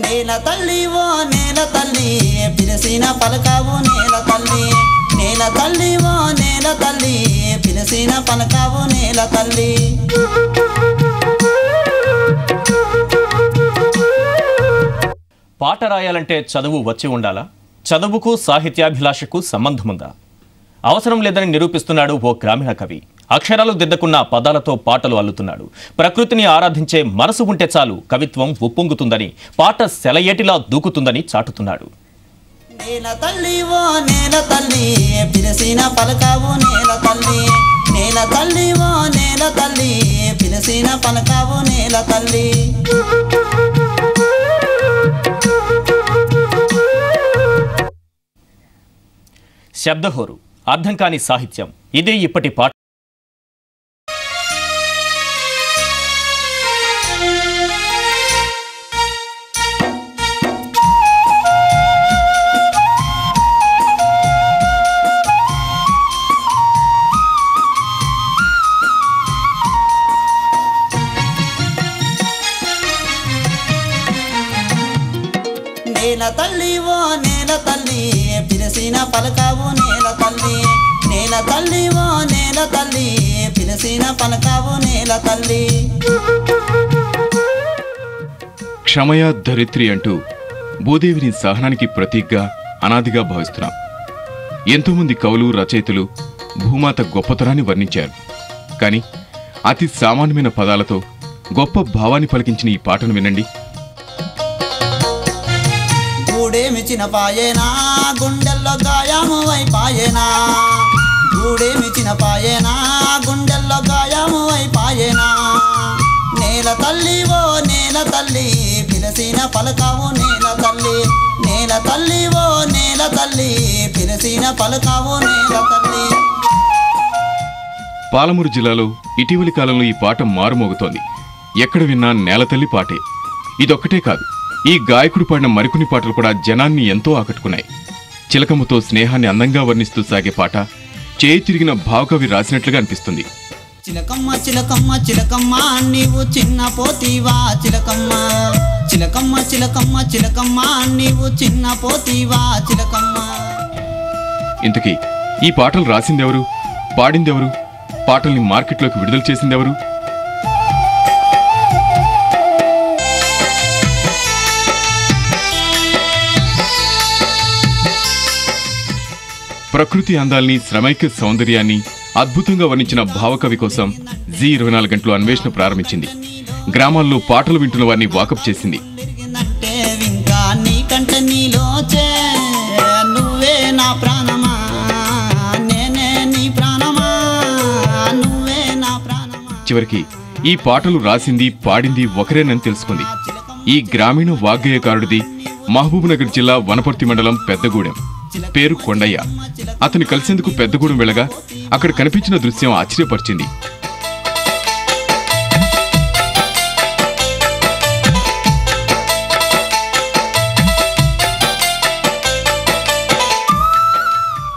నేల తల్లి ఓ నేల తల్లి పిలిసిన పలకావు నేల తల్లి నేల తల్లి ఓ నేల తల్లి పిలిసిన పలకావు నేల తల్లి పాట రాయాలంటే చదువు వచ్చి ఉండాలా? చదువుకు సాహిత్యాభిలాషకు సంబంధముందా? అవసరం లేదని నిరూపిస్తున్నాడు ఓ గ్రామీణ కవి. అక్షరాలు దిద్దకున్న పదాలతో పాటలు అల్లుతున్నాడు. ప్రకృతిని ఆరాధించే మనసు ఉంటే చాలు కవిత్వం ఉప్పొంగుతుందని, పాట సెలయేటిలా దూకుతుందని చాటుతున్నాడు. నేల తల్లి ఓ నేల తల్లి పిలిసిన పలకావు నేల తల్లి నేల తల్లి ఓ నేల తల్లి పిలిసిన పలకావు నేల తల్లి శబ్దహోరు, అర్థం కాని సాహిత్యం, ఇదే ఇప్పటి పాట. నేల తల్లి ఓ నేల తల్లి పిలిసిన పలకావు నేల తల్లి నేల తల్లి ఓ నేల తల్లి పిలిసిన పలకావు నేల తల్లి క్షమయ ధరిత్రి అంటూ భూదేవిని సహనానికి ప్రతీకగా అనాదిగా భావిస్తున్నాం. ఎంతోమంది కవులు రచయితలు భూమాత గొప్పతనాన్ని వర్ణించారు. కానీ అతి సామాన్యమైన పదాలతో గొప్ప భావాన్ని పలికించిన ఈ పాటను వినండి. గూడేమిచిన పాయేనా గుండెల్లో గాయము అయిపాయేనా గూడేమిచిన పాయేనా గుండెల్లో గాయము అయిపాయేనా నేల తల్లి ఓ నేల తల్లి పిలిసిన పలకావు నేల తల్లి నేల తల్లి ఓ నేల తల్లి పిలిసిన పలకావు నేల తల్లి. పాలమూరు జిల్లాలో ఇటీవలి కాలంలో ఈ పాట మారుమోగుతోంది. ఎక్కడ విన్నా నేలతల్లి పాటే. ఇదొక్కటే కాదు, ఈ గాయకుడు పాడిన మరికొన్ని పాటలు కూడా జనాన్ని ఎంతో ఆకట్టుకున్నాయి. చిలకమ్మతో స్నేహాన్ని అందంగా వర్ణిస్తూ సాగే పాట చేయి తిరిగిన భావకవి రాసినట్లుగా అనిపిస్తుంది. చిలకమ్మ చిలకమ్మ చిలకమ్మ నీవు చిన్న పోతీవా చిలకమ్మ చిలకమ్మ చిలకమ్మ చిలకమ్మ నీవు చిన్న పోతీవా చిలకమ్మ. ఇంతకీ ఈ పాటలు రాసిందెవరు, పాడిందెవరు, పాటల్ని మార్కెట్లోకి విడుదల చేసిందెవరు? ప్రకృతి అందాల్ని, శ్రమైక్య సౌందర్యాన్ని అద్భుతంగా వర్ణించిన భావకవి కోసం జీ24 గంటలు అన్వేషణ ప్రారంభించింది. గ్రామాల్లో పాటలు వింటున్న వారిని వాకప్ చేసింది. చివరికి ఈ పాటలు రాసింది, పాడింది ఒకరేనని తెలుసుకుంది. ఈ గ్రామీణ వాగ్గేయకారుడిది మహబూబ్నగర్ జిల్లా వనపర్తి మండలం పెద్దగూడెం. పేరు కొండయ్య. అతను కలిసేందుకు పెద్దగూడెం వెళ్ళగా అక్కడ కనిపించిన దృశ్యం ఆశ్చర్యపరిచింది.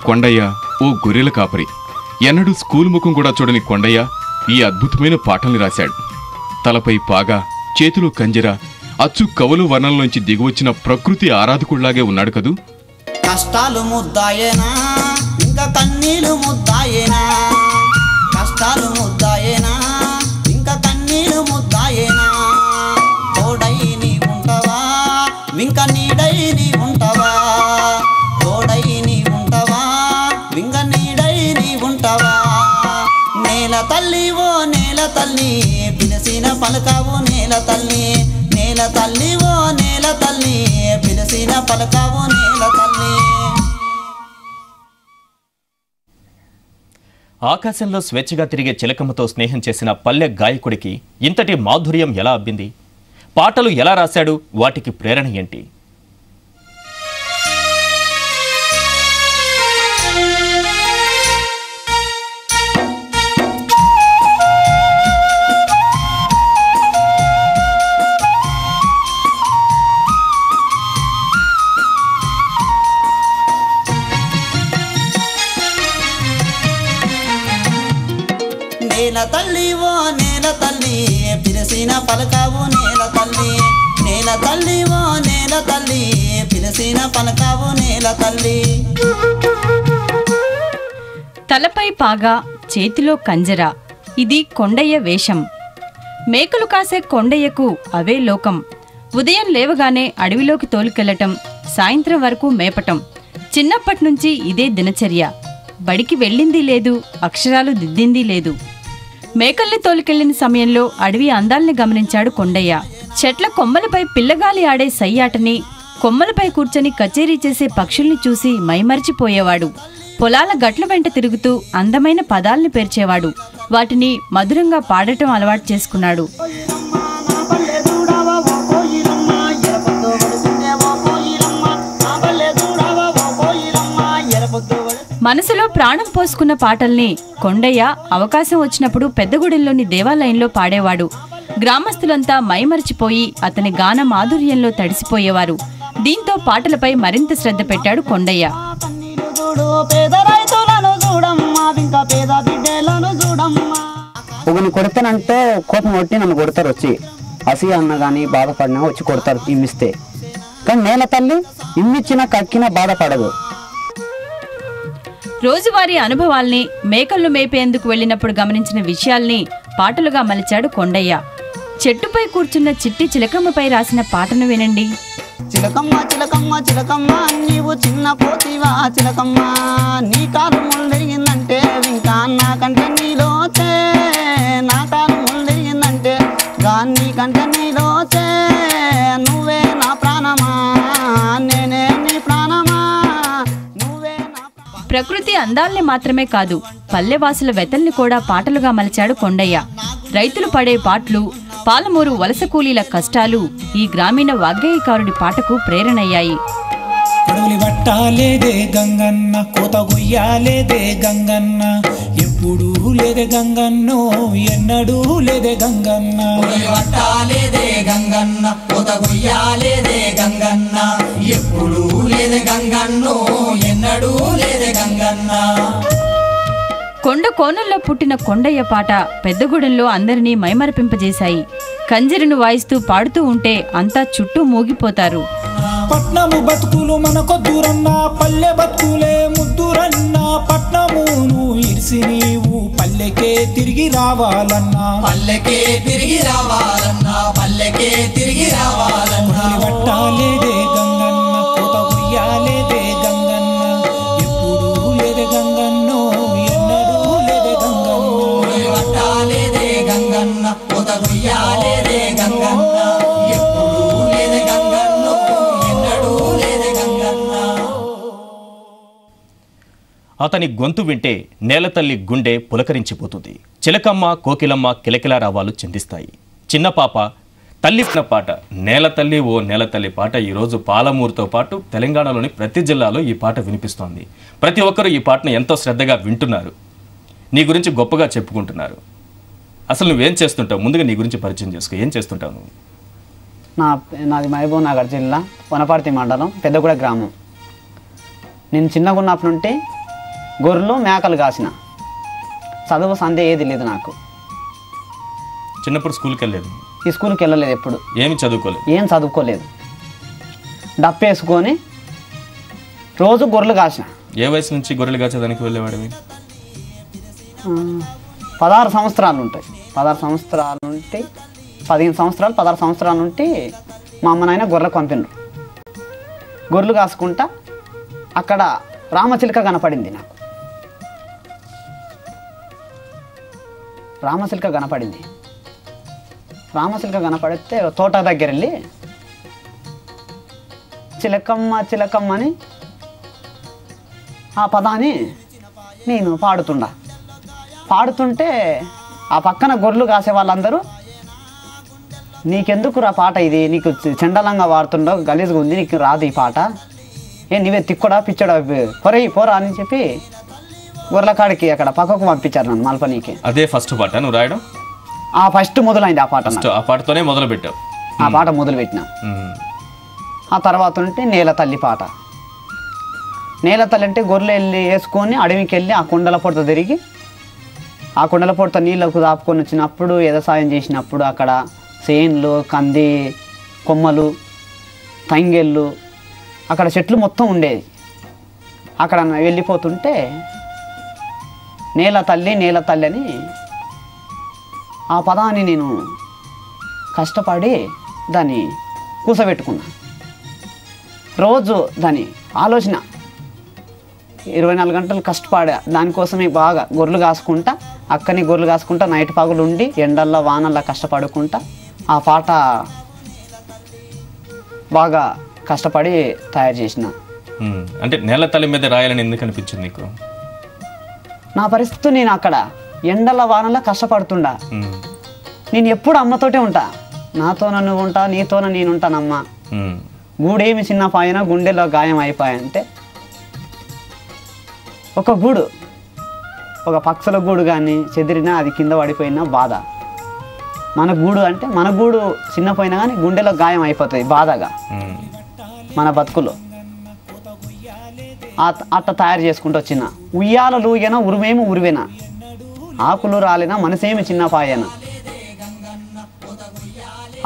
కొండయ్య ఓ గొర్రెల కాపరి. ఎన్నడూ స్కూల్ ముఖం కూడా చూడని కొండయ్య ఈ అద్భుతమైన పాటల్ని రాశాడు. తలపై పాగా, చేతిలో కంజర, అచ్చు కవులు వర్ణంలోంచి దిగువచ్చిన ప్రకృతి ఆరాధకుళ్లాగే ఉన్నాడు కదూ. కష్టాలు ముద్దాయేనా ఇంకా కన్నీలు ముద్దాయేనా కష్టాలు ముద్దాయేనా ఇంకా కన్నీలు ముద్దాయేనా తోడై నీ ఉంటావా ఇంకా నీడై నీ ఉంటావా తోడై నీ ఉంటావా ఇంకా నీడై నీ ఉంటావా నేల తల్లి ఓ నేల తల్లి పిలిసిన పలకావు నేల తల్లి నేల తల్లి ఓ నేల తల్లి పిలిసిన పలకావు నేల తల్లి. ఆకాశంలో స్వేచ్ఛగా తిరిగే చిలకమ్మతో స్నేహం చేసిన పల్లె గాయకుడికి ఇంతటి మాధుర్యం ఎలా అబ్బింది? పాటలు ఎలా రాశాడు? వాటికి ప్రేరణ ఏంటి? నేల తల్లి ఓ నేల తల్లి పిలిసిన పలకావు నేల తల్లి నేల నేల తల్లి ఓ నేల తల్లి పిలిసిన పలకావు నేల తల్లి. తలపై పాగా, చేతిలో కంజర, ఇది కొండయ్య వేషం. మేకలు కాసే కొండయ్యకు అవే లోకం. ఉదయం లేవగానే అడవిలోకి తోలుకెళ్లటం, సాయంత్రం వరకు మేపటం. చిన్నప్పట్నుంచి ఇదే దినచర్య. బడికి వెళ్ళింది లేదు, అక్షరాలు దిద్దింది లేదు. మేకల్ని తోలుకెళ్లిన సమయంలో అడవి అందాల్ని గమనించాడు కొండయ్య. చెట్ల కొమ్మలపై పిల్లగాలి ఆడే సయ్యాటని, కొమ్మలపై కూర్చొని కచేరీ చేసే పక్షుల్ని చూసి మైమరిచిపోయేవాడు. పొలాల గట్ల వెంట తిరుగుతూ అందమైన పదాల్ని పేర్చేవాడు. వాటిని మధురంగా పాడటం అలవాటు చేసుకున్నాడు. మనసులో ప్రాణం పోసుకున్న పాటల్ని కొండయ్య అవకాశం వచ్చినప్పుడు పెద్దగూడెంలోని దేవాలయంలో పాడేవాడు. గ్రామస్తులంతా మైమరిచిపోయి అతని గాన మాధుర్యంలో తడిసిపోయేవారు. దీంతో పాటలపై మరింత శ్రద్ధ పెట్టాడు కొండయ్య. ఒకరిని కొడతానంటే కోపం కొట్టి నన్ను కొడతారు, వచ్చి అసి అన్న కానీ బాధపడినా వచ్చి కొడతారు ఇమ్మిస్తే. కానీ నేల తల్లి ఇమ్మిచ్చినా కక్కినా బాధపడదు. రోజువారీ అనుభవాల్ని, మేకలను మేపేందుకు వెళ్ళినప్పుడు గమనించిన విషయాల్ని పాటలుగా మలిచాడు కొండయ్య. చెట్టుపై కూర్చున్న చిట్టి చిలకమ్మపై రాసిన పాటను వినండి. చిలకమ్మ చిలకమ్మ చిలకమ్మ నీవు చిన్న పోతివా చిలకమ్మ, నీ కాలు ముళ్ళిరిగిందంటే ఇంకా నాకంటే నీలోచే, నా కాలు ముళ్ళిరిగిందంటే నీకంటే నీలోచే, నువ్వే నా ప్రాణమా నేనే నీ ప్రాణమా, నువ్వే నా. ప్రకృతి అందాల్ని మాత్రమే కాదు, పల్లెవాసుల వెతల్ని కూడా పాటలుగా మలిచాడు కొండయ్య. రైతులు పడే పాటలు, పాలమూరు వలస కూలీల కష్టాలు ఈ గ్రామీణ వాగ్గేయకారుడి పాటకు ప్రేరణయ్యాయి. కొడవలి పట్టాలేదే గంగన్న, కోత గొయ్యాలేదే గంగన్న, ఎప్పుడు లేదే గంగన్నో ఎన్నడూ లేదే గంగన్న. పట్టాలేదే గంగన్న, కోత గొయ్యాలేదే గంగన్న, ఎప్పుడు లేదే గంగన్నో ఎన్నడూ లేదే గంగన్న. కొండ కోణంలో పుట్టిన కొండయ్య పాట పెద్దగూడెంలో అందరినీ మైమరపింపజేశాయి. కంజరిను వాయిస్తూ పాడుతూ ఉంటే అంతా చుట్టూ మూగిపోతారు. పట్నము బతుకులు మనకొద్దురన్నా, పల్లె బతుకులే ముద్దురన్నా, పట్నమును ఇరిసి నీవు పల్లెకే తిరిగి రావాలన్నా, పల్లెకే తిరిగి రావాలన్నా, పల్లెకే తిరిగి రావాలన్నా. పట్టాలేదే గంగన్న, కోత గొయ్యాలేదే గంగన్న, ఎప్పుడు లేదే గంగన్నో ఎన్నడూ లేదే గంగన్న. పట్టాలేదే గంగన్న, కోత గొయ్యాలేదే గంగన్న, ఎప్పుడు లేదే గంగన్నో ఎన్నడూ లేదే గంగన్న. అతని గొంతు వింటే నేలతల్లి గుండె పులకరించిపోతుంది. చిలకమ్మ, కోకిలమ్మ కిలకిలా రావాలు చిందిస్తాయి. చిన్న పాప తల్లిన పాట నేలతల్లి ఓ నేలతల్లి పాట ఈరోజు పాలమూరుతో పాటు తెలంగాణలోని ప్రతి జిల్లాలో ఈ పాట వినిపిస్తోంది. ప్రతి ఒక్కరూ ఈ పాటను ఎంతో శ్రద్ధగా వింటున్నారు, నీ గురించి గొప్పగా చెప్పుకుంటున్నారు. అసలు నువ్వేం చేస్తుంటావు? ముందుగా నీ గురించి పరిచయం చేసుకో. ఏం చేస్తుంటావు నువ్వు? నాది మహబూబ్ నగర్ జిల్లా వనపర్తి మండలం పెద్దగూడ గ్రామం. నేను చిన్నగా ఉన్నప్పటి నుండి గొర్రెలు మేకలు కాసిన, చదువు సందే ఏది లేదు నాకు. చిన్నప్పుడు స్కూల్కి వెళ్ళలేదు? ఈ స్కూల్కి వెళ్ళలేదు, ఎప్పుడు ఏం చదువుకోలేదు. డప్పేసుకొని రోజు గొర్రెలు కాసిన. ఏ వయసు నుంచి గొర్రెలు కాచేదానికి వెళ్ళేవాడివి? 16 సంవత్సరాలు ఉంటాయి. 16 సంవత్సరాల నుండి 15 సంవత్సరాలు 16 సంవత్సరాల నుండి మా అమ్మ నాయన గొర్రెలు పంపిండ్రు. గొర్రెలు కాసుకుంటా అక్కడ రామచిలుక కనపడింది నాకు. రామచిలుక కనపడితే తోట దగ్గర వెళ్ళి చిలకమ్మ చిలకమ్మ అని ఆ పదాన్ని నేను పాడుతుంటే ఆ పక్కన గొర్రెలు కాసే వాళ్ళందరూ, నీకెందుకు రా పాట, ఇది నీకు చండలంగా వాడుతుండవు, గలీజ్గా ఉంది, నీకు రాదు ఈ పాట, నీవే తిక్కడా పిచ్చడా పోరా అని చెప్పి గొర్రెల కాడికి అక్కడ పక్కకు పంపించారు నన్ను మల్పనీకి. అదే ఫస్ట్ పాట నువ్వు రాయడం? ఫస్ట్ మొదలైంది ఆ పాట. ఆ పాటతోనే మొదలు పెట్టావు? ఆ పాట మొదలు పెట్టినా. ఆ తర్వాత ఉంటే నేల తల్లి పాట. నేల తల్లి అంటే గొర్రెలు వెళ్ళి వేసుకొని అడవికి వెళ్ళి ఆ కుండల పొడత తిరిగి, ఆ కుండల పొడత నీళ్ళకు దాపుకొని వచ్చినప్పుడు వ్యవసాయం చేసినప్పుడు అక్కడ చేన్లు కంది కొమ్మలు, తంగెళ్ళు, అక్కడ చెట్లు మొత్తం ఉండేది. అక్కడ వెళ్ళిపోతుంటే నేల తల్లి నేల తల్లి అని ఆ పదాన్ని నేను కష్టపడి దాన్ని కూసబెట్టుకున్నా. రోజు దాని ఆలోచన 24 గంటలు కష్టపడా దానికోసమే. బాగా గొర్రెలు కాసుకుంటా, అక్కని గొర్రెలు కాసుకుంటా, నైట్ పగులు ఉండి ఎండల్లో వానల్లో కష్టపడుకుంటా ఆ పాట బాగా కష్టపడి తయారు చేసిన. అంటే నేల తల్లి మీద రాయాలని ఎందుకు అనిపించింది నీకు? నా పరిస్థితి, నేను అక్కడ ఎండల వానల్లో కష్టపడుతుండా. నేను ఎప్పుడు అమ్మతోటే ఉంటా. నాతోన నువ్వు ఉంటా, నీతోన నేను ఉంటానమ్మా. గూడేమి చిన్న పాయన గుండెలో గాయం అయిపోయంటే, ఒక గూడు, ఒక పక్షుల గూడు కానీ చెదిరినా అది కింద పడిపోయినా బాధ. మన గూడు అంటే మన గూడు చిన్నపోయినా కానీ గుండెలో గాయం అయిపోతుంది బాధగా మన బతుకులో. అట్ట తయారు చేసుకుంటూ వచ్చిన. ఉయ్యాలలు ఊగేనా ఉరుమేమి ఉరివేనా, ఆకులు రాలేనా మనసేమి చిన్న పాయన.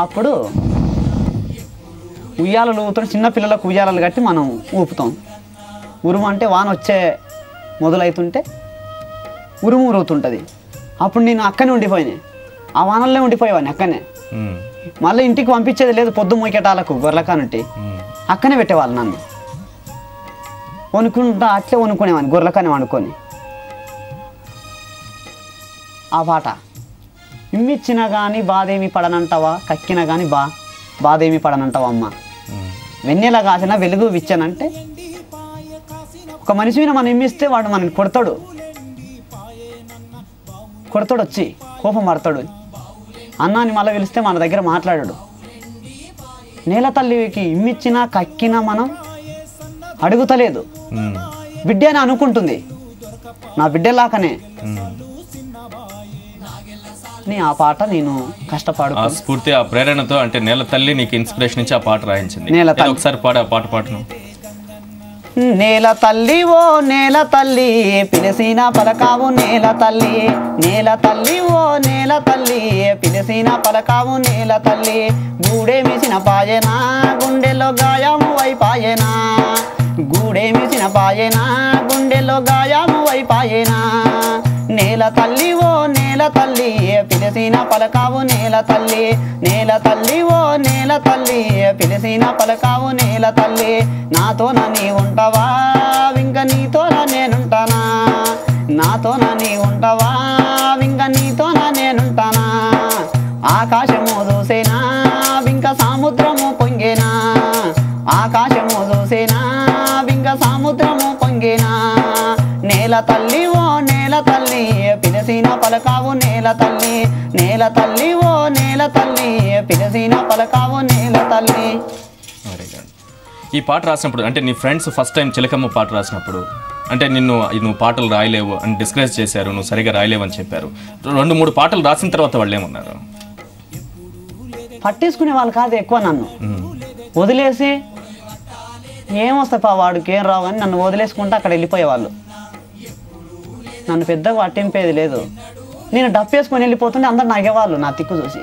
అప్పుడు ఉయ్యాలలు ఊగుతాం, చిన్నపిల్లలకు ఉయ్యాలలు కట్టి మనం ఊపుతాం. ఉరుము అంటే వాన వచ్చే మొదలవుతుంటే ఉరుము ఉరుగుతుంటుంది. అప్పుడు నేను అక్కనే ఉండిపోయినా, ఆ వానల్లో ఉండిపోయేవాడిని అక్కనే. మళ్ళీ ఇంటికి పంపించేది లేదు, పొద్దు మూకేటాలకు గొర్రెకానుంటి అక్కనే పెట్టేవాళ్ళు నన్ను. వణుకుంటా అట్లే వణుకునేవాడిని గొర్రెకానే వండుకొని. ఆ పాట ఇమ్మిచ్చినా కానీ బాధేమి పడనంటావా, కక్కినా కానీ బాధేమి పడనంటావా అమ్మ, వెన్నెల కాసిన వెలుగు విచ్చానంటే. ఒక మనిషి మీద మనం ఇమ్మిస్తే వాడు మనని కొడతాడు వచ్చి కోపం పడతాడు. అన్నాన్ని మళ్ళీ పిలిస్తే మన దగ్గర మాట్లాడాడు. నేల తల్లికి ఇమ్మిచ్చినా కక్కినా మనం అడుగుతలేదు, బిడ్డ అని అనుకుంటుంది. నా బిడ్డలాకనే ఆ పాట నేను కష్టపడు స్ఫూర్తి, ఆ ప్రేరణతో అంటే నేల తల్లి నీకు ఇన్స్పిరేషన్ ఇచ్చి ఆ పాట రాయించింది. ఒకసారి పాడు, ఆ పాట పాటను. నేల తల్లి ఓ నేల తల్లి పిలిసిన పలకావు నేల తల్లి, నేల తల్లి ఓ నేల తల్లి పిలిసిన పలకావు నేల తల్లి. గూడేమిసిన పాయనా గుండెలో గాయము వైపాయనా, గూడేమిసిన పాయనా గుండెలో గాయము వైపాయనా. నేల తల్లి ఓ నేల తల్లి పిలిసిన పలకావు నేల తల్లి, నేల తల్లి ఓ నేల తల్లి పిలిసిన పలకావు నేల తల్లి. నాతోన నీ ఉంటావా ఇంక నీతోన నేనుంటానా, నాతోన నీ ఉంటావా ఇంక నీతోన నేనుంటానా. ఆకాశము చూసేనా ఇంక సముద్రము పొంగేనా, ఆకాశము చూసేనా ఇంక సముద్రము పొంగేనా. నేల తల్లి ఓ నేల తల్లి పిలిసిన పలకావు నేల తల్లి, నేల తల్లి ఓ నేల తల్లి పిలిసిన పలకావు నేల తల్లి. ఈ పాట రాసినప్పుడు అంటే నీ ఫ్రెండ్స్ ఫస్ట్ టైం చిలకమ్మ పాట రాసినప్పుడు అంటే నువ్వు పాటలు రాయలేవు అని డిస్కరేజ్ చేశారు, నువ్వు సరిగా రాయలేవు అని చెప్పారు. 2-3 పాటలు రాసిన తర్వాత వాళ్ళు ఏమన్నారు? పట్టించుకునే వాళ్ళు కాదు ఎక్కువ, నన్ను వదిలేసి ఏమొస్తాయి వాడికి ఏం రావు అని నన్ను వదిలేసుకుంటే అక్కడ వెళ్ళిపోయేవాళ్ళు. నన్ను పెద్దగా పట్టింపేది లేదు. నేను డప్పేసుకొని వెళ్ళిపోతుంటే అందరు నగేవాళ్ళు నా తిక్కు చూసి.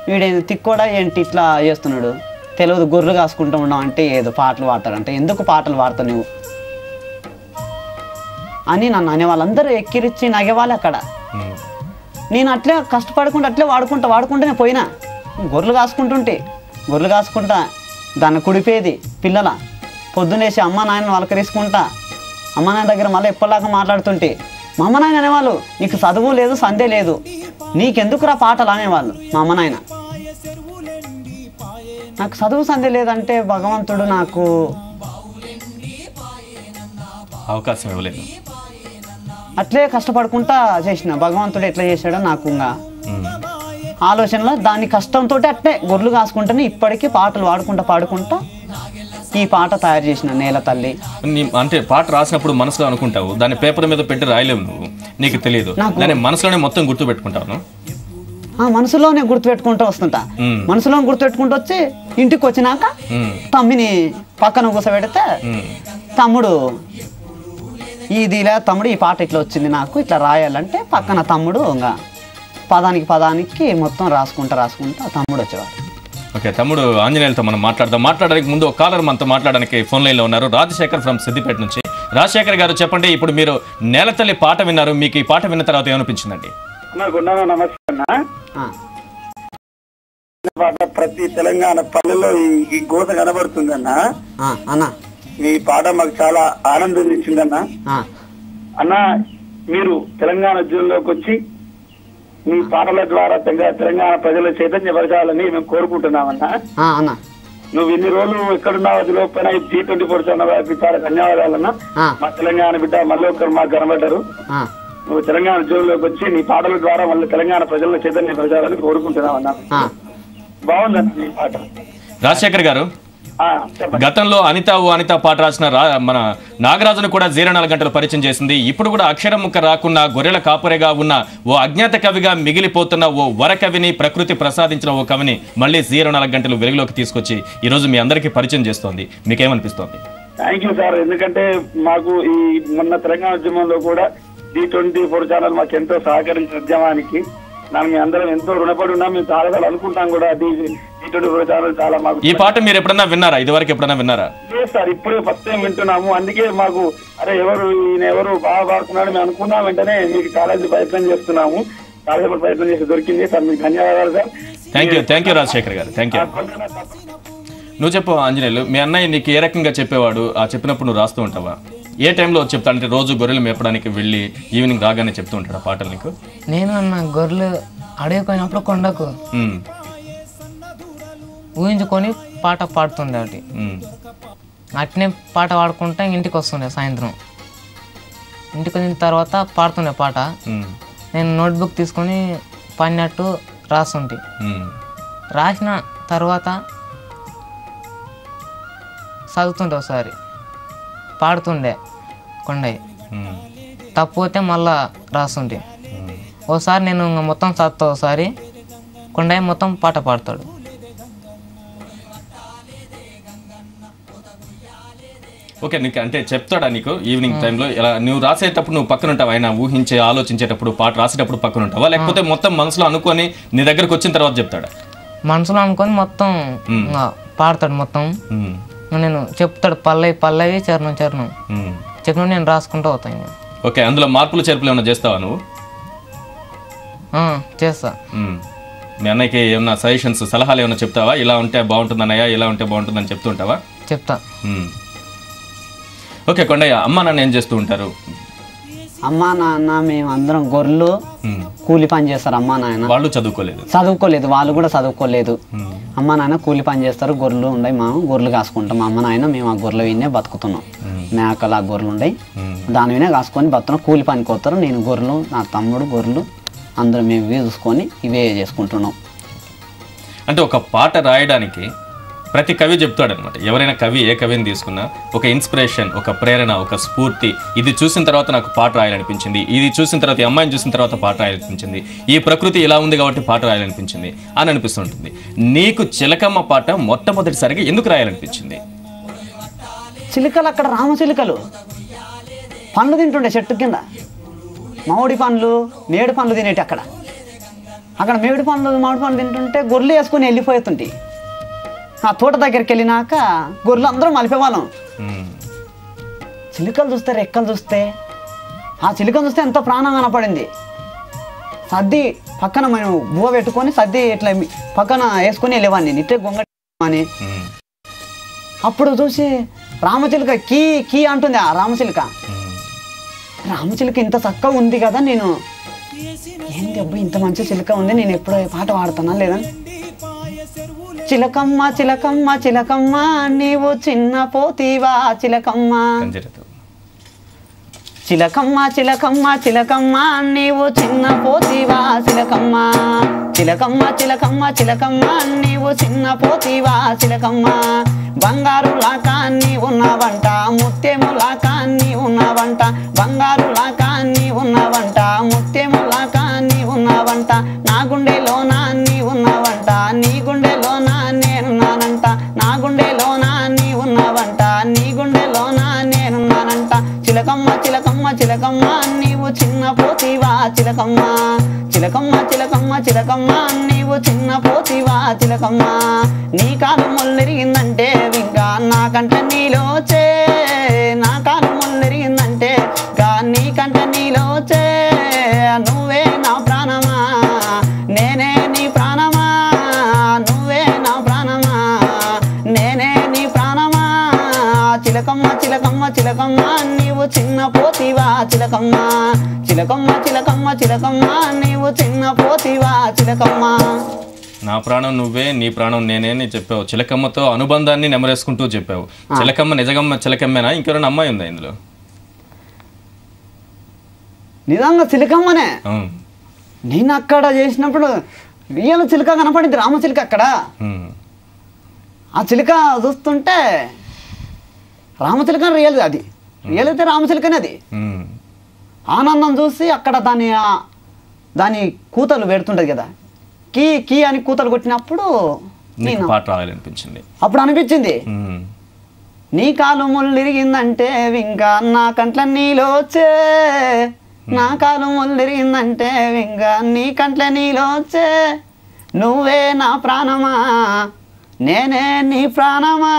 వీడేది తిక్కోడా ఏంటి ఇట్లా చేస్తున్నాడు, తెలియదు గొర్రెలు కాసుకుంటూ ఉన్నావు అంటే ఏదో పాటలు పాడతాడంటే, ఎందుకు పాటలు పాడతావు నువ్వు అని నన్ను అనేవాళ్ళందరూ ఎక్కిరిచ్చి నగేవాళ్ళు అక్కడ. నేను అట్లే కష్టపడకుండా అట్లే వాడుకుంటూ నేను పోయినా. గొర్రెలు కాసుకుంటా దాన్ని కుడిపేది పిల్లల పొద్దునేసి అమ్మ నాయన వాళ్ళకరించుకుంటా, అమ్మ నాయన దగ్గర మళ్ళీ ఎప్పటిలాగా మాట్లాడుతుంటే మా అమ్మ నాయన అనేవాళ్ళు నీకు చదువు లేదు సందే లేదు నీకెందుకురా పాటలు అనేవాళ్ళు. మా అమ్మ నాయన నాకు చదువు సందే లేదంటే భగవంతుడు నాకు అవకాశం ఇవ్వలేదు. అట్లే కష్టపడుకుంటా చేసిన. భగవంతుడు ఎట్లా చేశాడో నాకు ఇంకా ఆలోచనలో దాని కష్టంతో అట్లే గొర్రెలు కాసుకుంటానే ఇప్పటికీ పాటలు పాడుకుంటా ఈ పాట తయారు చేసిన నేల తల్లి. అంటే పాట రాసినప్పుడు మనసులో అనుకుంటావు, దాన్ని పేపర్ మీద పెట్టి రాయలేవు, నువ్వు నీకు తెలియదు, దాన్ని మనసులోనే మొత్తం గుర్తు పెట్టుకుంటావు. మనసులోనే గుర్తుపెట్టుకుంటూ వస్తుంటా. మనసులోనే గుర్తుపెట్టుకుంటూ వచ్చి ఇంటికి వచ్చినాక తమ్మిని పక్కన కూసబెడితే తమ్ముడు ఇదిలే తమ్ముడు ఈ పాట ఇట్లా వచ్చింది నాకు ఇట్లా రాయాలంటే పక్కన తమ్ముడు ఇంకా పదానికి మొత్తం రాసుకుంటా తమ్ముడు వచ్చేవాడు. ఓకే తమ్ముడు ఆంజనేయులతో మనం మాట్లాడడానికి ముందు ఒక కాలర్ మనతో మాట్లాడడానికి ఫోన్ లైన్లో ఉన్నారు. రాజశేఖర్ ఫ్రమ్ సిద్దిపేట నుంచి. రాజశేఖర్ గారు చెప్పండి, ఇప్పుడు మీరు నేలతల్లి పాట విన్నారు, మీకు ఈ పాట విన్న తర్వాత ఏమనిపించిందండి? ప్రతి తెలంగాణ పల్లెలో ఈ గోత కనబడుతుందన్న. ఈ పాట మాకు చాలా ఆనందం ఇచ్చిందన్న. అన్న మీరు తెలంగాణ ఉద్యమంలోకి వచ్చి మీ పాటల ద్వారా తెలంగాణ ప్రజల చైతన్యపరచాలని మేము కోరుకుంటున్నామన్నా. నువ్వు ఇన్ని రోజులు ఎక్కడున్నావు అది లోపల G24 ఛానల్ చాలా ధన్యవాదాలన్నా. మా తెలంగాణ బిడ్డ మళ్ళీ ఒక్కరు మాకు కనబడ్డారు. నువ్వు తెలంగాణ ఉద్యోగంలోకి వచ్చి నీ పాటల ద్వారా మళ్ళీ తెలంగాణ ప్రజల చైతన్యపరచాలని కోరుకుంటున్నామన్నా. బాగుందన్న ఈ పాట. రాజశేఖర్ గారు, గతంలో అనిత పాట రాసిన మన నాగరాజును కూడా 04 గంటలు పరిచయం చేసింది. ఇప్పుడు కూడా అక్షరం ముక్క రాకున్న గొర్రెల కాపరిగా ఉన్న ఓ అజ్ఞాత కవిగా మిగిలిపోతున్న ఓ వరకవిని, ప్రకృతి ప్రసాదించిన ఓ కవిని మళ్ళీ 04 గంటలు వెలుగులోకి తీసుకొచ్చి ఈ రోజు మీ అందరికీ పరిచయం చేస్తోంది. మీకేమనిపిస్తోంది? Thank you sir. ఎందుకంటే మాకు ఈ మొన్న తెలంగాణ ఉద్యమంలో కూడా G24 ఛానల్ మాకు ఎంతో సహకరించిన ఉద్యమానికి మీ అందరం ఎంతో రుణపడి ఉన్నాం. మేము చాలా అనుకుంటాం కూడా G24 ఛానల్ చాలా మాకు. ఈ పాట మీరు ఎప్పుడన్నా విన్నారా? ఇదివరకు ఎప్పుడన్నా విన్నారా? లేదు సార్, ఇప్పుడే ఫస్ట్ టైం వింటున్నాము. అందుకే మాకు అరే ఈయన ఎవరు బాగా పాడుతున్నాడు మేము అనుకున్నాం. వెంటనే మీకు చాలా ప్రయత్నం చేస్తున్నాము. చాలా ప్రయత్నం చేసి దొరికింది సార్. మీకు ధన్యవాదాలు సార్. థ్యాంక్ యూ రాజశేఖర్ గారు. Thank you. నువ్వు చెప్పు ఆంజనేయులు, మీ అన్నయ్య నీకు ఏ రకంగా చెప్పేవాడు? ఆ చెప్పినప్పుడు నువ్వు రాస్తూ ఉంటావా? ఏ టైంలో చెప్తా అంటే రోజు గొర్రెలు మేపడానికి వెళ్ళి ఈవినింగ్ రాగానే చెప్తూ ఉంటాడు పాటలు నీకు? నేను అన్న గొర్రెలు అడవిపోయినప్పుడు కొండకు ఊహించుకొని పాట పాడుతుండే. ఒకటి అట్నే పాట పాడుకుంటా ఇంటికి వస్తుండే. సాయంత్రం ఇంటికి వచ్చిన తర్వాత పాడుతుండే పాట. నేను నోట్బుక్ తీసుకొని పడినట్టు రాస్తుంటే రాసిన తర్వాత చదువుతుండే. ఒకసారి పాడుతుండే కొండయ్య, తప్పిపోతే మళ్ళా రాస్తుంటే. ఓసారి నేను మొత్తం చదువుతా, ఒకసారి కొండయ్య మొత్తం పాట పాడతాడు. ఓకే, నీకు అంటే చెప్తాడా నీకు ఈవినింగ్ టైంలో? ఇలా నువ్వు రాసేటప్పుడు నువ్వు పక్కన ఉంటావా? ఆయన ఊహించే ఆలోచించేటప్పుడు పాట రాసేటప్పుడు పక్కన ఉంటావా, లేకపోతే మొత్తం మనసులో అనుకొని నీ దగ్గరకు వచ్చిన తర్వాత చెప్తాడా? మనసులో అనుకొని మొత్తం పాడతాడు మొత్తం. నేను చెప్తాడు పల్లవి చరణం చెప్పిన నేను రాసుకుంటూ అవుతాను. ఓకే, అందులో మార్పులు చేర్పులు ఏమైనా చేస్తావా నువ్వు? చేస్తా. మీ అన్నయ్యకి ఏమన్నా సజెషన్స్, సలహాలు ఏమైనా చెప్తావా? ఇలా ఉంటే బాగుంటుంది అన్నయ్య, ఇలా ఉంటే బాగుంటుందని చెప్తూ ఉంటావా? చెప్తా. ఓకే కొండయ్య, అమ్మ నాన్న ఏం చేస్తూ ఉంటారు? అమ్మా నాన్న మేము అందరం గొర్రెలు కూలి పని చేస్తారు. అమ్మా నాయన వాళ్ళు చదువుకోలేదు, వాళ్ళు కూడా చదువుకోలేదు. అమ్మా నాయన కూలి పని చేస్తారు. గొర్రెలు ఉన్నాయి, మేము గొర్రెలు కాసుకుంటాం. మా అమ్మ నాయన మేము ఆ గొర్రెలు వినే బతుకుతున్నాం. మేకలు ఆ గొర్రెలు ఉన్నాయి, దాని వినే కాసుకొని బతున్నాం. కూలి పనికి పోతారు. నేను గొర్రెలు, నా తమ్ముడు గొర్రెలు, అందరం మేము ఇవే చూసుకొని ఇవే చేసుకుంటున్నాం. అంటే ఒక పాట రాయడానికి ప్రతి కవి చెప్తాడు అనమాట. ఎవరైనా కవి ఏ కవిని తీసుకున్నా ఒక ఇన్స్పిరేషన్, ఒక ప్రేరణ, ఒక స్ఫూర్తి, ఇది చూసిన తర్వాత నాకు పాట రాయాలనిపించింది, ఇది చూసిన తర్వాత ఈ అమ్మాయిని చూసిన తర్వాత పాట రాయాలనిపించింది, ఈ ప్రకృతి ఇలా ఉంది కాబట్టి పాట రాయాలనిపించింది అని అనిపిస్తుంటుంది. నీకు చిలకమ్మ పాట మొట్టమొదటిసారిగా ఎందుకు రాయాలనిపించింది? చిలుకలు అక్కడ రామచిలుకలు పండ్లు తింటుండే చెట్టు కింద. మామిడి పండ్లు, మేడి పండ్లు తినేటి అక్కడ మేడి పండ్లు, మామిడి పండ్లు తింటుంటే గొర్రెలు వేసుకొని వెళ్ళిపోతుంటాయి. ఆ తోట దగ్గరికి వెళ్ళినాక గొర్రెలు అందరూ మలిపేవాళ్ళం. చిలుకలు చూస్తే, రెక్కలు చూస్తే, ఆ చిలుకలు చూస్తే ఎంతో ప్రాణం కనపడింది. సద్ది పక్కన మేము బువ్వ పెట్టుకొని సద్ది ఇట్లా పక్కన వేసుకొని వెళ్ళేవాడిని, నిట్టే గొంగ అని. అప్పుడు చూసి రామచిలుక కీ కీ అంటుంది. ఆ రామచిలుక ఇంత చక్కగా ఉంది కదా, నేను ఏంటి అబ్బాయి ఇంత మంచి చిలుక ఉంది, నేను ఎప్పుడో పాట పాడుతున్నా లేదా? చిలకమ్మ చిలకమ్మ చిలకమ్మ నీవు చిన్న పోతీవా చిలకమ్మ, చిలకమ్మ చిలకమ్మ చిలకమ్మ నీవు చిన్న పోతీవా చిలకమ్మ, చిలకమ్మ చిలకమ్మ చిలకమ్మ నీవు చిన్న పోతీవా చిలకమ్మ. బంగారు లాకాన్ని ఉన్నవంట, ముత్యము లాకాన్ని ఉన్నవంట, బంగారు లాకాన్ని ఉన్నవంట, ముత్యము లాకాన్ని ఉన్నవంట, నా గుండెలోన నీ ఉన్నవంట, నీ గుండెలోన నేనున్నానంట, నా గుండెలోన నీ ఉన్నవంట, నీ గుండెలోన నేనున్నానంట. చిలకమ్మ చిలకమ్మ చిలకమ్మ నీవు చిన్న పోతీవా చిలకమ్మ. చిలకమ్మ చిలకమ్మ చిలకమ్మ నీవు చిన్న పోతివా చిలకమ్మ నీ కాలు ముల్లెరిగిందంటే ఇంకా నాకంట నీలోచే నా కాలు ముల్లెరిగిందంటే గా నీకంట నీలోచే నువ్వే నా ప్రాణమా నేనే నీ ప్రాణమా నువ్వే నా ప్రాణమా నేనే నీ ప్రాణమా చిలకమ్మ చిలకమ్మ చిలకమ్మ నీవు చిన్న పోతివా చిలకమ్మ చిలకమ్మ చిలకమ్మ చిలకమ్మ నీవు చిన్న పోతివా చిలకమ్మ నా ప్రాణం నువ్వే నీ ప్రాణం నేనే అని చెప్పావు. చిలకమ్మతో అనుబంధాన్ని నెమరేసుకుంటూ చెప్పావు. చిలకమ్మ నిజంగా చిలకమ్మేనా ఇంకెవరైనా అమ్మాయి ఉందా ఇందులో? నిజంగా చిలకమ్మనే. నేను అక్కడ చేసినప్పుడు రియల్ చిలుక కనపడింది, రామచిలుక అక్కడ. ఆ చిలుక చూస్తుంటే రామచిలుక రియల్, అది రియల్ అయితే రామచిలుకనే. అది ఆనందం చూసి అక్కడ దాని కూతలు పెడుతుంటది కదా, కీ కీ అని కూతలు కొట్టినప్పుడు నేను పాట రాయాలనిపించింది. అప్పుడు అనిపించింది నీ కాలు ముళ్ళిరిగిందంటే ఇంకా నా కంట్ల నీలోచే నా కాలు ముళ్ళిరిగిందంటే ఇంకా నీ కంట్ల నీలోచే నువ్వే నా ప్రాణమా నేనే నీ ప్రాణమా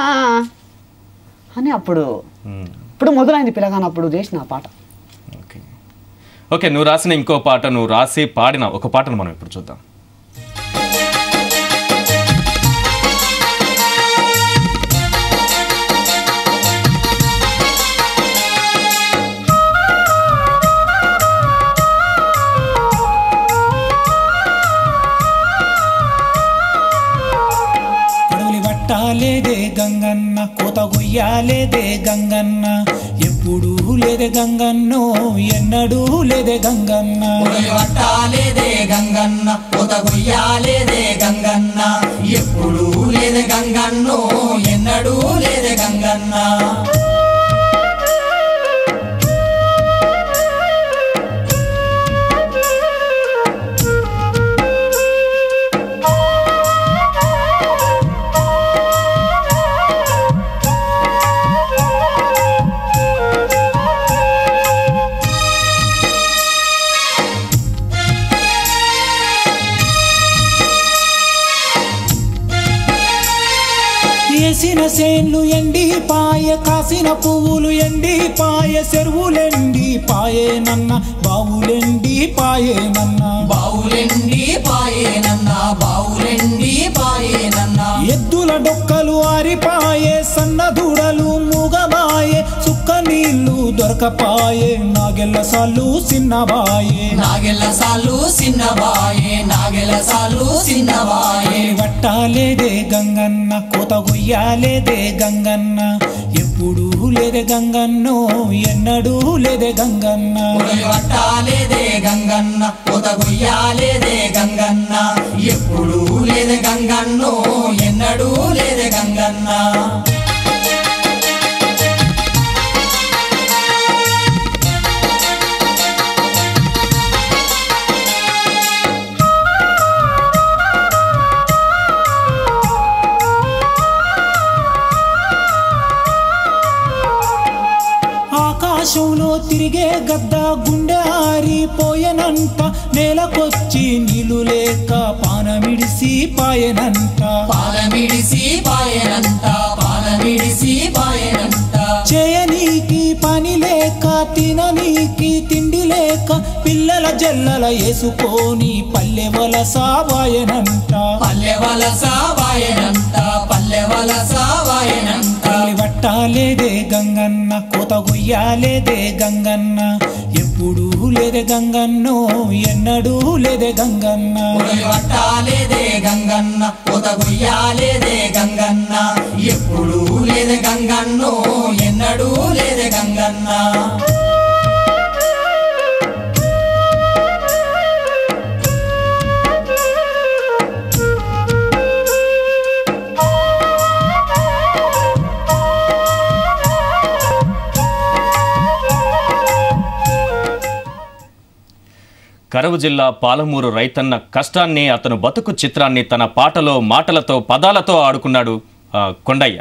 అని అప్పుడు మొదలైంది పిల్లగాని అప్పుడు చేసిన పాట. ఓకే, నువ్వు రాసిన ఇంకో పాట, నువ్వు రాసి పాడిన ఒక పాటను మనం ఇప్పుడు చూద్దాం. లేదే గంగన్న కోత గొయ్యాలేదే గంగన్న ఎప్పుడు లేదే గంగన్నో ఎన్నడూ లేదే గంగన్న పట్టాలేదే గంగన్న కోత గొయ్యాలేదే గంగన్న ఎప్పుడు లేదే గంగన్నో ఎన్నడూ లేదే గంగన్న వేసిన సేన్లు ఎండి పాయే కాసిన పువ్వులు ఎండి పాయే చెరువులెండి పాయేనన్న బావులెండి పాయేనన్న బావులెండి పాయేనన్న బావులెండి పాయేనన్న ఎద్దుల డొక్కలు ఆరిపాయే సన్నదూడలు మూగబాయే సుక్క నీళ్లు దొరకపాయే నాగెల్ల సాలు సిన్నబాయే నాగెల్ల సాలు సిన్నబాయే నాగెల్ల సాలు సిన్నబాయే వట్టాలేదే గంగన్న కోత గొయ్యాలేదే గంగన్న ఎప్పుడు లేదే గంగన్నో ఎన్నడూ లేదే గంగన్న వట్టాలేదే గంగన్న కోత గొయ్యాలేదే గంగన్న ఎప్పుడు లేదే గంగన్నో ఎన్నడూ లేదే గంగన్న ఆకాశంలో తిరిగే గద్ద గుండె ఆరిపోయెనంట నేలకొచ్చి నీళ్లు లేక పానమిడిసి పాయెనంట పానమిడిసి పాయెనంట పానమిడిసి పాయెనంట చేయనీకి పని లేక తిననీకి తిండి లేక పిల్లల జల్లల వేసుకొని పల్లె వలస వాయెనంట పల్లె వలస వాయెనంట పల్లె వలస వాయెనంట వట్టాలేదే గంగన్న కోత గొయ్యాలేదే గంగన్న ఎప్పుడు లేదే గంగన్నో ఎన్నడూ లేదే గంగన్న వట్టాలేదే గంగన్న కోత గొయ్యాలేదే గంగన్న ఎప్పుడు లేదే గంగన్నో ఎన్నడూ లేదే గంగన్న కరవు జిల్లా పాలమూరు రైతన్న కష్టాన్ని, అతను బతుకు చిత్రాన్ని తన పాటలో మాటలతో పదాలతో ఆడుకున్నాడు కొండయ్య.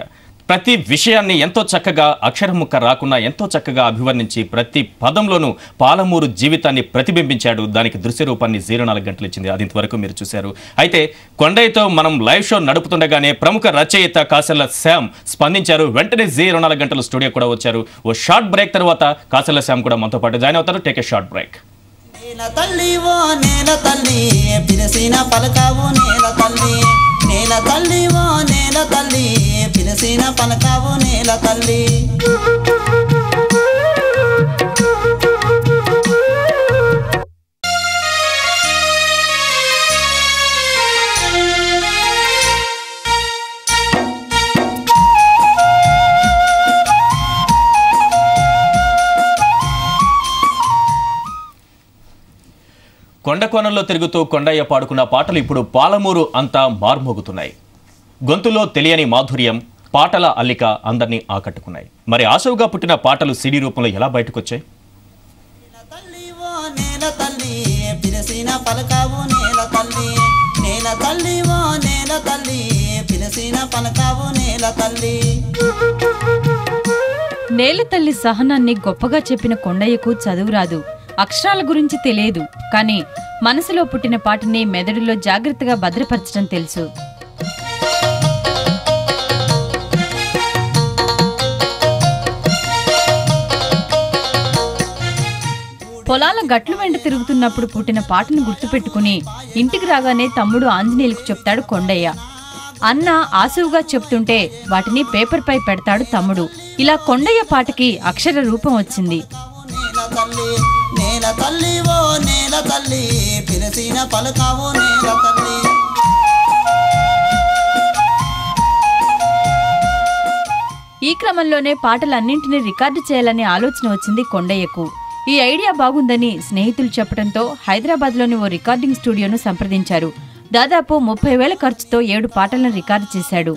ప్రతి విషయాన్ని ఎంతో చక్కగా అక్షరం ముక్క రాకున్నా ఎంతో చక్కగా అభివర్ణించి ప్రతి పదంలోనూ పాలమూరు జీవితాన్ని ప్రతిబింబించాడు. దానికి దృశ్య రూపాన్ని 04 గంటలు ఇచ్చింది. అది ఇంతవరకు మీరు చూశారు. అయితే కొండయ్యతో మనం లైవ్ షో నడుపుతుండగానే ప్రముఖ రచయిత కాసర్ల శ్యామ్ స్పందించారు. వెంటనే 04 గంటలు స్టూడియో కూడా వచ్చారు. ఓ షార్ట్ బ్రేక్ తర్వాత కాసర్ల శ్యామ్ కూడా మనతో పాటు జాయిన్ అవుతారు. Take a short break. నేల తల్లి ఓ నేల తల్లి పిలిసిన పలకావు నేల తల్లి, నేల తల్లి ఓ నేల తల్లి పిలిసిన పలకావు నేల తల్లి. కొండ కోణంలో తిరుగుతూ కొండయ్య పాడుకున్న పాటలు ఇప్పుడు పాలమూరు అంతా మార్మోగుతున్నాయి. గొంతులో తెలియని మాధుర్యం, పాటల అల్లిక అందరినీ ఆకట్టుకున్నాయి. మరి ఆశవుగా పుట్టిన పాటలు సిడీ రూపంలో ఎలా బయటకొచ్చాయి? నేల తల్లి ఓ నేల తల్లి పిలిసిన పలకావు నేల తల్లి, నేల తల్లి ఓ నేల తల్లి పిలిసిన పలకావు నేల తల్లి. నేల తల్లి సహనాన్ని గొప్పగా చెప్పిన కొండయ్యకు చదువు రాదు, అక్షరాల గురించి తెలియదు. కానీ మనసులో పుట్టిన పాటని మెదడులో జాగ్రత్తగా భద్రపరచడం తెలుసు. పొలాల గట్లు వెంట తిరుగుతున్నప్పుడు పుట్టిన పాటను గుర్తుపెట్టుకుని ఇంటికి రాగానే తమ్ముడు ఆంజనేయులకు చెప్తాడు కొండయ్య. అన్న ఆసువుగా చెప్తుంటే వాటిని పేపర్పై పెడతాడు తమ్ముడు. ఇలా కొండయ్య పాటకి అక్షర రూపం వచ్చింది. నేల తల్లి, నేల తల్లి ఓ నేల తల్లి పిలిసిన పలకావు నేల తల్లి. ఈ క్రమంలోనే పాటలన్నింటినీ రికార్డు చేయాలనే ఆలోచన వచ్చింది కొండయ్యకు. ఈ ఐడియా బాగుందని స్నేహితులు చెప్పడంతో హైదరాబాద్లోని ఓ రికార్డింగ్ స్టూడియోను సంప్రదించారు. దాదాపు 30,000 ఖర్చుతో 7 పాటలను రికార్డు చేశాడు.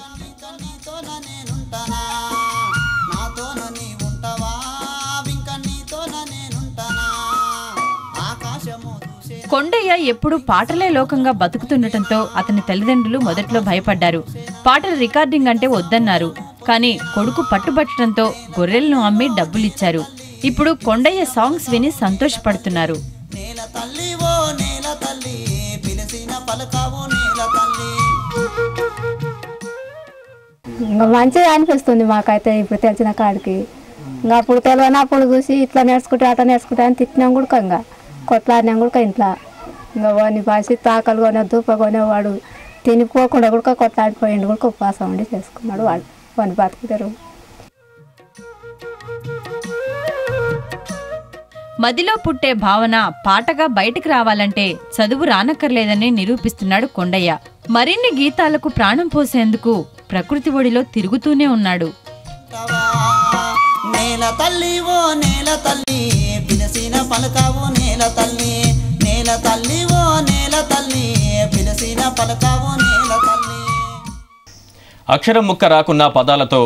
కొండయ్య ఎప్పుడూ పాటలే లోకంగా బతుకుతుండటంతో అతని తల్లిదండ్రులు మొదట్లో భయపడ్డారు. పాటల రికార్డింగ్ అంటే వద్దన్నారు. కానీ కొడుకు పట్టుబట్టడంతో గొర్రెలను అమ్మి డబ్బులిచ్చారు. ఇప్పుడు కొండయ్య సాంగ్స్ విని సంతోషపడుతున్నారు. నేల తల్లి ఓ నేల తల్లి పిలిసిన పలకావు నేల తల్లి. ఇంకా మంచిగా అనిపిస్తుంది మాకైతే ఇప్పుడు తెలిసిన కాడికి. ఇంకా అప్పుడు తెలియనప్పుడు చూసి ఇట్లా నేర్చుకుంటే అట్లా నేర్చుకుంటా అని తిట్టినాం కూడా, ఇంకా కొట్లాడినాం కూడా ఇంట్లో. ఇంకా వాడిని పాసి తాకలు కొనే దూప కొనేవాడు తినిపోకుండా కూడా కొట్లాడిపోయిండు కూడా ఉపవాసం ఉండి చేసుకున్నాడు వాడు. వాడిని బతుకుతారు. మదిలో పుట్టే భావన పాటగా బయటికి రావాలంటే చదువు రానక్కర్లేదని నిరూపిస్తున్నాడు కొండయ్య. మరిన్ని గీతాలకు ప్రాణం పోసేందుకు ప్రకృతి ఒడిలో తిరుగుతూనే ఉన్నాడు. నేల తల్లి ఓ నేల తల్లి పిలిసిన పలకావు నేల తల్లి, నేల తల్లి ఓ నేల తల్లి పిలిసిన పలకావు నేల తల్లి. అక్షరం ముక్క రాకున్న పదాలతో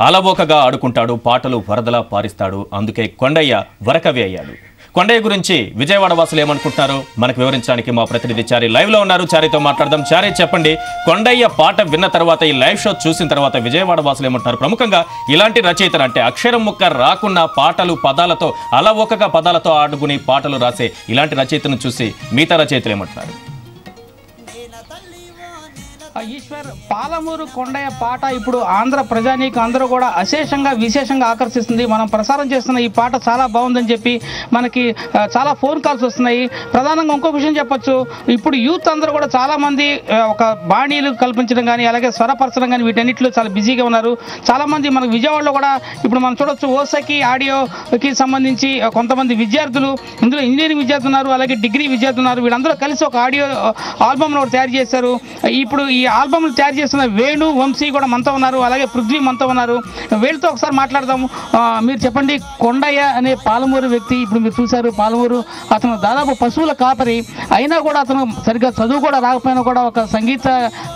అలవోకగా ఆడుకుంటాడు, పాటలు వరదలా పారిస్తాడు. అందుకే కొండయ్య వరకవి అయ్యాడు. కొండయ్య గురించి విజయవాడ వాసులు ఏమనుకుంటున్నారో మనకు వివరించడానికి మా ప్రతినిధి చారి లైవ్ లో ఉన్నారు. చారితో మాట్లాడదాం. చారి, చెప్పండి, కొండయ్య పాట విన్న తర్వాత, ఈ లైవ్ షో చూసిన తర్వాత విజయవాడ వాసులు ఏమంటున్నారు? ప్రముఖంగా ఇలాంటి రచయితలు, అంటే అక్షరం ముక్క రాకున్న పాటలు పదాలతో అలవోకగా పదాలతో ఆడుకుని పాటలు రాసే ఇలాంటి రచయితను చూసి మిగతా రచయితలు ఏమంటున్నారు? ఈశ్వర్, పాలమూరు కొండయ్య పాట ఇప్పుడు ఆంధ్ర ప్రజానీకు అందరూ కూడా అశేషంగా విశేషంగా ఆకర్షిస్తుంది. మనం ప్రసారం చేస్తున్న ఈ పాట చాలా బాగుందని చెప్పి మనకి చాలా ఫోన్ కాల్స్ వస్తున్నాయి. ప్రధానంగా ఇంకొక విషయం చెప్పొచ్చు, ఇప్పుడు యూత్ అందరూ కూడా చాలామంది ఒక బాణీలు కల్పించడం కానీ అలాగే స్వరపరచడం కానీ వీటన్నిటిలో చాలా బిజీగా ఉన్నారు. చాలామంది మనకు విజయవాడలో కూడా ఇప్పుడు మనం చూడొచ్చు, ఓసకి ఆడియోకి సంబంధించి కొంతమంది విద్యార్థులు, ఇందులో ఇంజనీరింగ్ విద్యార్థులు ఉన్నారు, అలాగే డిగ్రీ విద్యార్థులు ఉన్నారు. వీళ్ళందరూ కలిసి ఒక ఆడియో ఆల్బమ్ తయారు చేశారు. ఇప్పుడు ఈ ఆల్బమ్ తయారు చేస్తున్న వేణు, వంశీ కూడా మనతో ఉన్నారు, అలాగే పృథ్వీ మనతో ఉన్నారు. వీళ్ళతో ఒకసారి మాట్లాడదాము. మీరు చెప్పండి, కొండయ్య అనే పాలమూరు వ్యక్తి, ఇప్పుడు మీరు చూశారు పాలమూరు, అతను దాదాపు పశువుల కాపరి అయినా కూడా అతను సరిగ్గా చదువు కూడా రాకపోయినా కూడా ఒక సంగీత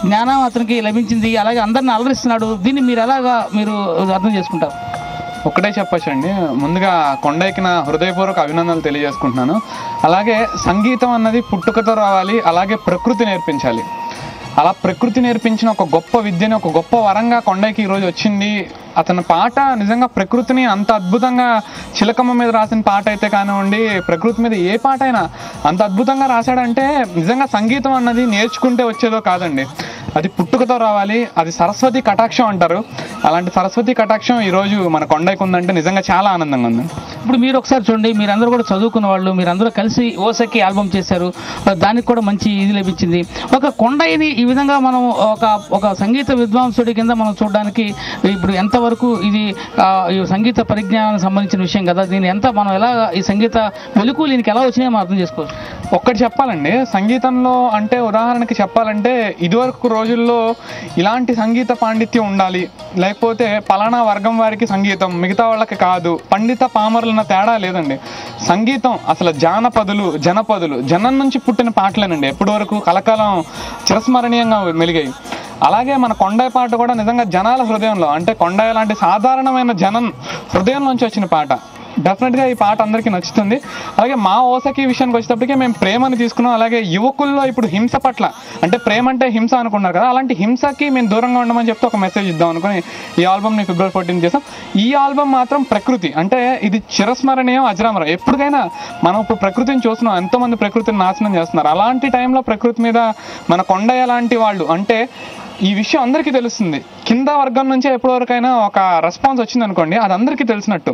జ్ఞానం అతనికి లభించింది, అలాగే అందరిని అలరిస్తున్నాడు. దీన్ని మీరు ఎలాగా మీరు అర్థం చేసుకుంటారు? ఒక్కటే చెప్పచ్చండి, ముందుగా కొండయ్యకి నా హృదయపూర్వక అభినందనలు తెలియజేసుకుంటున్నాను. అలాగే సంగీతం అన్నది పుట్టుకతో రావాలి, అలాగే ప్రకృతి నేర్పించాలి. అలా ప్రకృతి నేర్పించిన ఒక గొప్ప విద్యని, ఒక గొప్ప వరంగా కొండయ్యకి ఈరోజు వచ్చింది. అతని పాట నిజంగా ప్రకృతిని అంత అద్భుతంగా, చిలకమ్మ మీద రాసిన పాట అయితే కానివ్వండి, ప్రకృతి మీద ఏ పాట అయినా అంత అద్భుతంగా రాశాడంటే నిజంగా సంగీతం అన్నది నేర్చుకుంటే వచ్చేదో కాదండి, అది పుట్టుకతో రావాలి. అది సరస్వతి కటాక్షం అంటారు. అలాంటి సరస్వతి కటాక్షం ఈరోజు మన కొండయ్యకు ఉందంటే నిజంగా చాలా ఆనందంగా ఉంది. ఇప్పుడు మీరు ఒకసారి చూడండి, మీరందరూ కూడా చదువుకున్న వాళ్ళు, మీరందరూ కలిసి ఓసకి ఆల్బమ్ చేశారు, దానికి కూడా మంచి ఇది లభించింది. ఒక కొండయ్యని ఈ విధంగా మనం ఒక సంగీత విద్వాంసుడి కింద మనం చూడడానికి ఇప్పుడు ఎంతవరకు ఇది ఈ సంగీత పరిజ్ఞానానికి సంబంధించిన విషయం కదా, దీన్ని ఎంత మనం ఎలా ఈ సంగీత వెలుగు దీనికి ఎలా వచ్చినాయో మనం అర్థం చేసుకోవచ్చు. ఒక్కటి చెప్పాలండి, సంగీతంలో అంటే ఉదాహరణకి చెప్పాలంటే ఇదివరకు రోజుల్లో ఇలాంటి సంగీత పాండిత్యం ఉండాలి, లేకపోతే పలానా వర్గం వారికి సంగీతం మిగతా వాళ్ళకి కాదు, పండిత పామరులన్న తేడా లేదండి. సంగీతం అసలు జానపదులు, జనపదులు, జనం నుంచి పుట్టిన పాటలేనండి ఎప్పటి వరకు కలకాలం చిరస్మరణీయంగా మెలిగాయి. అలాగే మన కొండయ్య పాట కూడా నిజంగా జనాల హృదయంలో, అంటే కొండయ్య లాంటి సాధారణమైన జనం హృదయం నుంచి వచ్చిన పాట. డెఫినెట్గా ఈ పాట అందరికీ నచ్చుతుంది. అలాగే మా ఓసకి విషయానికి వచ్చేటప్పటికే మేము ప్రేమని తీసుకున్నాం. అలాగే యువకుల్లో ఇప్పుడు హింస పట్ల, అంటే ప్రేమ అంటే హింస అనుకున్నారు కదా, అలాంటి హింసకి మేము దూరంగా ఉండమని చెప్తే ఒక మెసేజ్ ఇద్దాం అనుకుని ఈ ఆల్బమ్ని February 14 చేసాం. ఈ ఆల్బమ్ మాత్రం ప్రకృతి, అంటే ఇది చిరస్మరణీయం, అజరామరం. ఎప్పటికైనా మనం ఇప్పుడు ప్రకృతిని చూస్తున్నాం, ఎంతోమంది ప్రకృతిని నాశనం చేస్తున్నారు. అలాంటి టైంలో ప్రకృతి మీద మన కొండయ్య లాంటి వాళ్ళు, అంటే ఈ విషయం అందరికీ తెలుస్తుంది, కింద వర్గం నుంచే ఎప్పటివరకైనా ఒక రెస్పాన్స్ వచ్చింది అనుకోండి, అది అందరికీ తెలిసినట్టు.